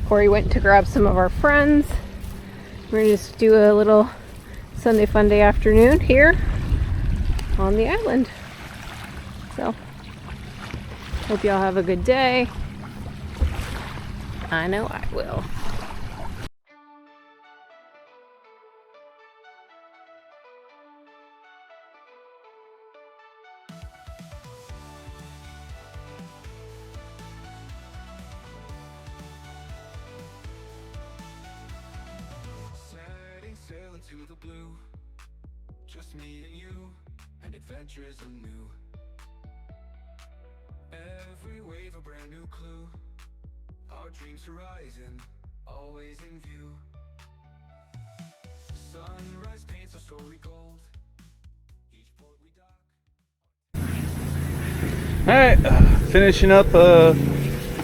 Corey went to grab some of our friends. We're gonna just do a little Sunday fun day afternoon here on the island. So, hope y'all have a good day. I know I will. To the blue, just me and you, and adventures anew. Every wave a brand new clue, our dreams horizon, always in view. Sunrise paints our story gold, each port we dock. Alright, finishing up a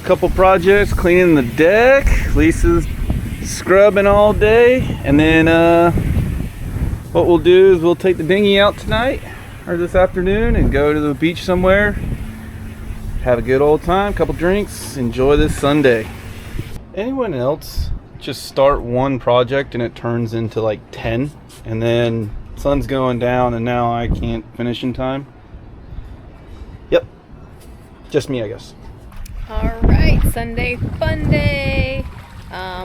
couple projects, cleaning the deck. Lisa's scrubbing all day, and then what we'll do is we'll take the dinghy out tonight or this afternoon and go to the beach somewhere, have a good old time, couple drinks, enjoy this Sunday. Anyone else just start one project and it turns into like 10, and then sun's going down and now I can't finish in time? Yep, just me, I guess. All right, Sunday fun day.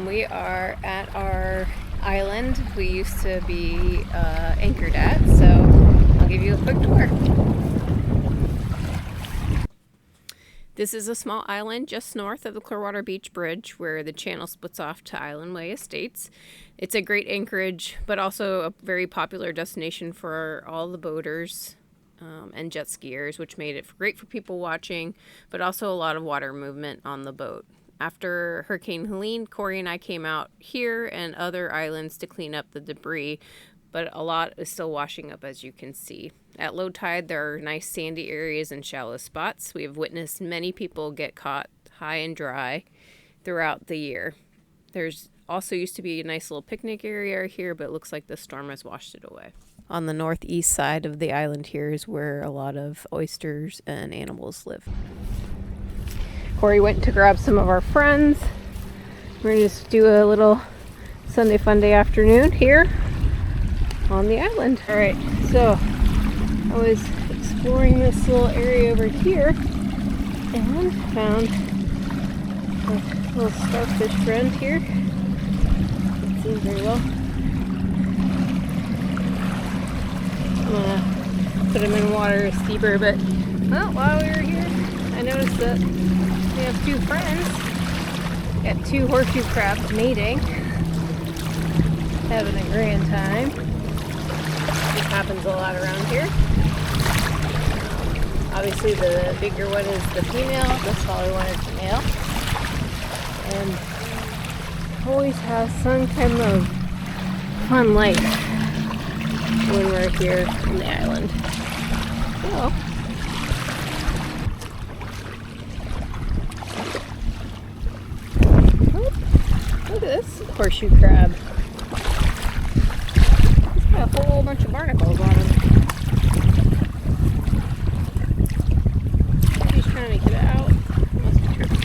We are at our island we used to be anchored at, so I'll give you a quick tour. This is a small island just north of the Clearwater Beach Bridge where the channel splits off to Island Way Estates. It's a great anchorage, but also a very popular destination for all the boaters and jet skiers, which made it great for people watching, but also a lot of water movement on the boat. After Hurricane Helene, Corey and I came out here and other islands to clean up the debris, but a lot is still washing up, as you can see. At low tide, there are nice sandy areas and shallow spots. We have witnessed many people get caught high and dry throughout the year. There's also used to be a nice little picnic area here, but it looks like the storm has washed it away. On the northeast side of the island here is where a lot of oysters and animals live. Corey went to grab some of our friends. We're gonna just do a little Sunday fun day afternoon here on the island. All right, so I was exploring this little area over here and found a little starfish friend here. Can't see him very well. I'm gonna put him in water steeper, but well, while we were here, I noticed that we have two friends. Got two horseshoe crabs mating. Having a grand time. This happens a lot around here. Obviously the bigger one is the female, the smaller one is the male. And always has some kind of fun life when we're here on the island. So, look at this horseshoe crab. He's got a whole bunch of barnacles on him. He's trying to get out. Must be tripping.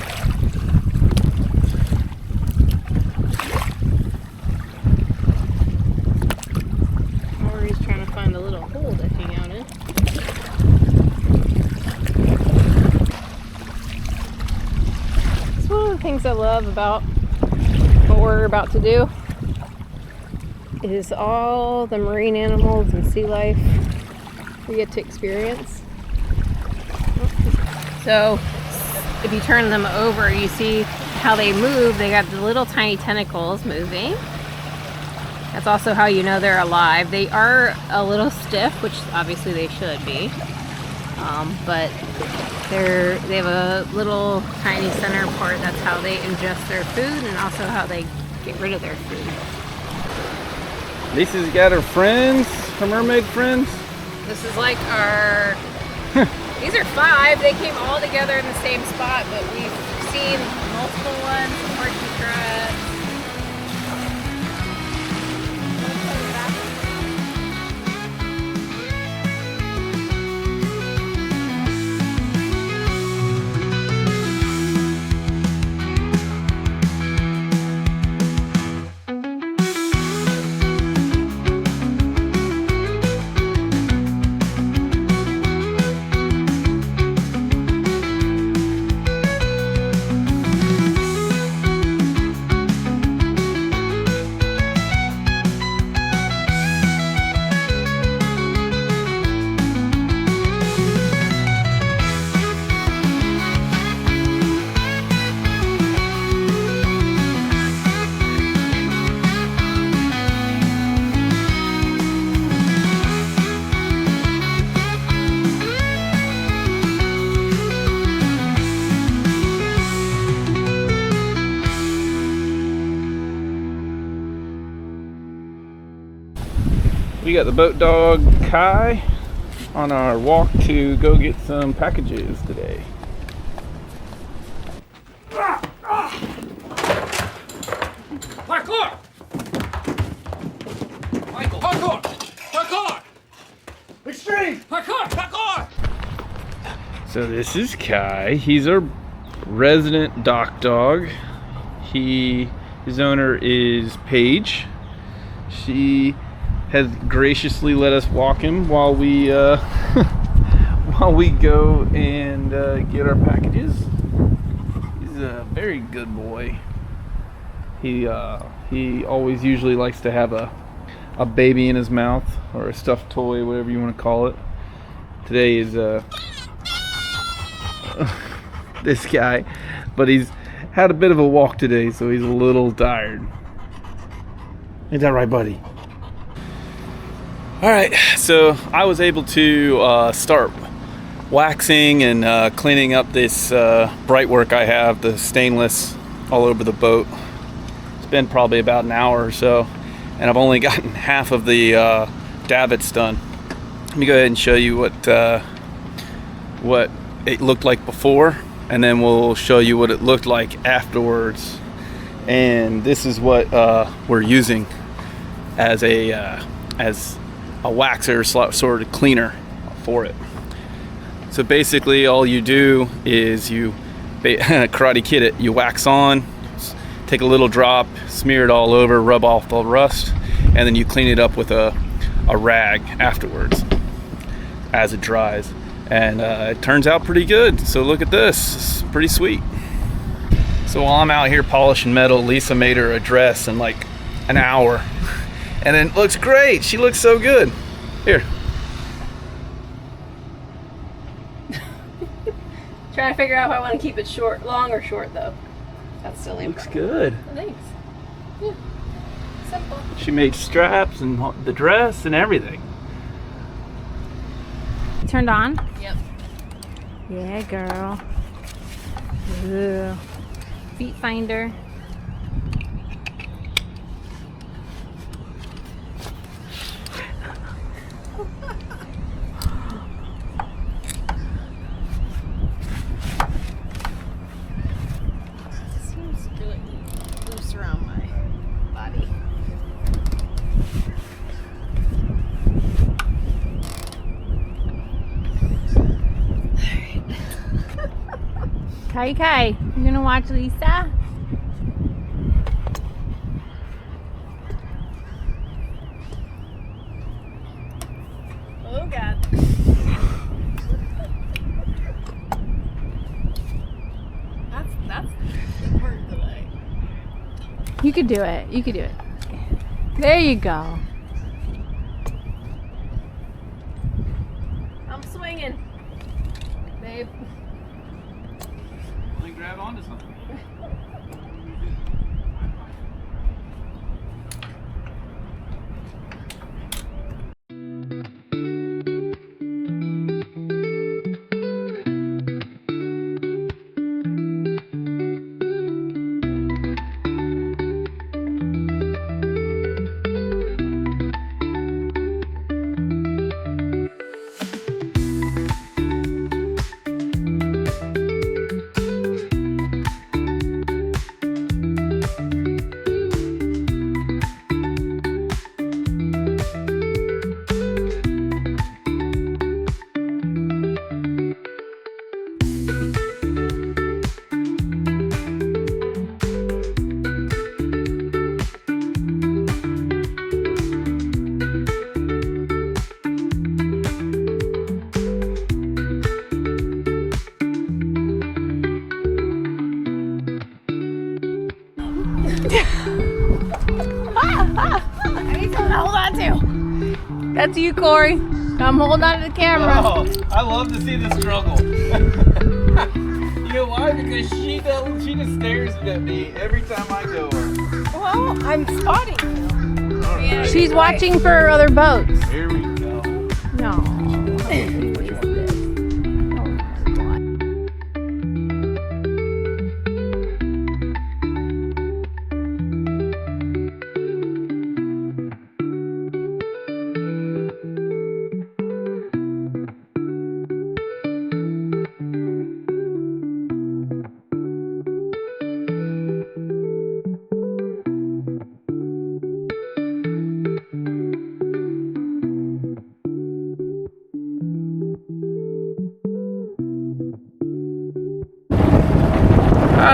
Or he's trying to find a little hole to hang out in. It's one of the things I love about what we're about to do is all the marine animals and sea life we get to experience. So if you turn them over, you see how they move. They got the little tiny tentacles moving. That's also how you know they're alive. They are a little stiff, which obviously they should be, but they have a little tiny center part. That's how they ingest their food and also how they get rid of their food. Lisa's got her friends, her mermaid friends. This is like our, these are 5. They came all together in the same spot, but we've seen multiple ones, horseshoe crabs. We got the boat dog Kai on our walk to go get some packages today. Parkour! Michael, parkour! Parkour! Extreme! Parkour! Parkour! So this is Kai. He's our resident dock dog. His owner is Paige. She has graciously let us walk him while we while we go and get our packages. He's a very good boy. He always usually likes to have a baby in his mouth, or a stuffed toy, whatever you want to call it. Today is this guy, but he's had a bit of a walk today, so he's a little tired. Ain't that right, buddy? All right, so I was able to start waxing and cleaning up this bright work I have, the stainless all over the boat. It's been probably about an hour or so, and I've only gotten half of the davits done. Let me go ahead and show you what it looked like before, and then we'll show you what it looked like afterwards. And this is what we're using as a waxer sort of cleaner for it. So basically all you do is you Karate Kid it. You wax on, take a little drop, smear it all over, rub off the rust, and then you clean it up with a rag afterwards as it dries. And it turns out pretty good. So look at this, it's pretty sweet. So while I'm out here polishing metal, Lisa made her a dress in like an hour. And it looks great. She looks so good. Here. Trying to figure out if I want to keep it short, long or short though. That's still Looks good. Thanks. Yeah. Simple. She made straps and the dress and everything. Turned on? Yep. Yeah, girl. Ugh. Feet finder. Seems really loose around my body. Kai, you gonna watch Lisa? Oh God. That's the part that You could do it. You could do it. There you go. I'm swinging, babe. Let me grab onto something. I need something to hold on to. That's you, Corey. I'm holding on to the camera. Oh, I love to see the struggle. You know why? Because she just stares at me every time I go up. Well, I'm spotting you. All right. She's watching for other boats. Here we go. No.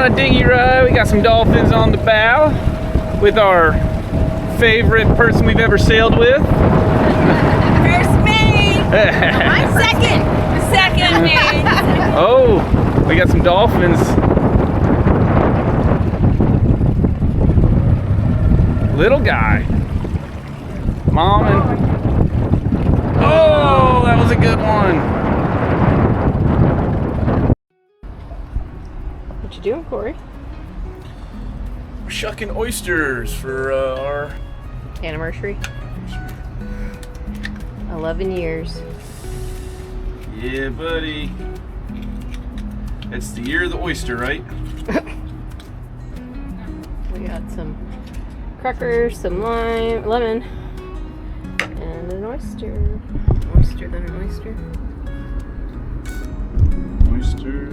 on a dinghy ride. We got some dolphins on the bow with our favorite person we've ever sailed with. First me. I'm second. Second me. Oh, we got some dolphins. Little guy. Mom and... Oh, that was a good one. What you doing, Corey? We're shucking oysters for our... Anniversary. 11 years. Yeah, buddy. It's the year of the oyster, right? We got some crackers, some lime, lemon, and an oyster. Oyster, then an oyster. Oyster.